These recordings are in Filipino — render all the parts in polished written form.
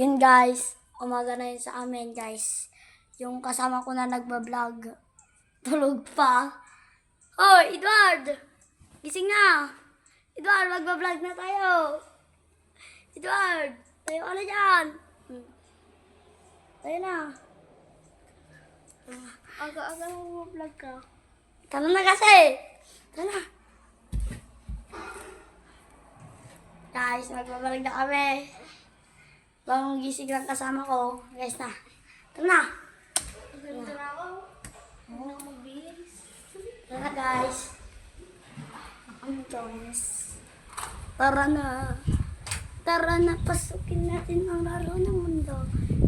Yun guys, umaga na yun sa amin guys. Yung kasama ko na nagbablog, tulog pa. Hoy, Edward! Gising na! Edward, magbablog na tayo! Edward! Tayo ka na dyan! Tayo na! Aga-aga mag-vlog ka. Tara na kasi! Tara na! Guys, magbablog na kami. Bagong gising lang kasama ko. Guys na. Tara na! Ganito na ako. Huwag na magbihis. Tara na guys. Ang Jones. Tara na. Tara na, pasukin natin ang laro ng mundo.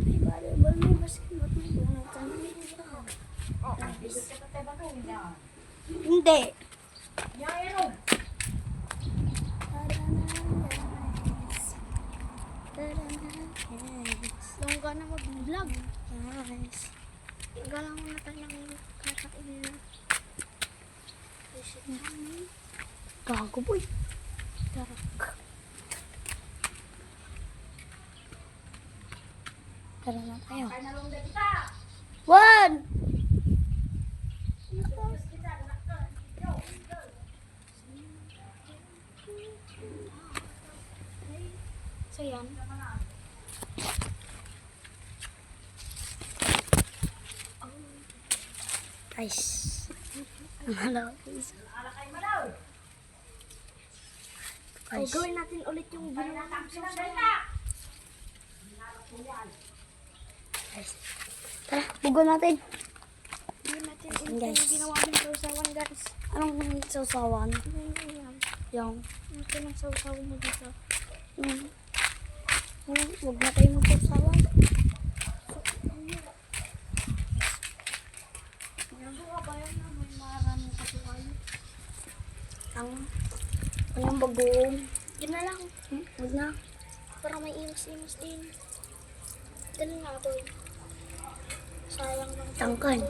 May volleyball, may basketball, may bunatan, may laro. Hindi. Tara na guys. Tara na guys. Huwag ka na mag-vlog. Guys. Galang mo na tayo ng kakainin. Gago boy. Tarak. Tara na tayo. One! So yan. Guys. Ang halaw. Guys. Gawin natin ulit yung ginawa ng sausawan. Guys. Tara, bugo natin. Gawin natin ulit Guys. yung ginawa ng sausawan, guys. Anong sausawan? Yan. Yung. Ito ng sausawan mo dito. Huwag na tayo magsasawan. Nagawa ba yan na may maraming katuway? Ang bagoong. Yan na lang. Huwag na. Para may imas-imas din. Dali nga, boy. Sayang ng Tangkan.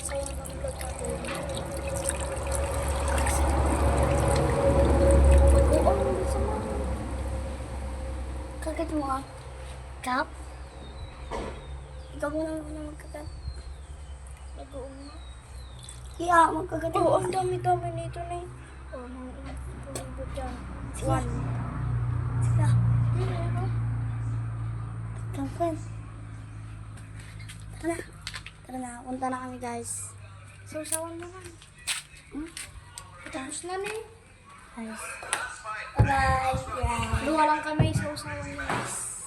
Sayang ng vlog natin. Oo, gusto mo. Kagat mo ka. Kap? Ikaw muna magkagat. Bagoong na. Iya, magkagat Oo, mo. ang dami-dami nito na eh. Oo, mga tumibot dyan. One. Sila. Ano? Tangkan. Tara na. Tara na. Punta na kami guys. Sausawan mo lang. Tapos na na eh. Guys. Bye-bye. Yeah. Luwa lang kami, sausawan mo.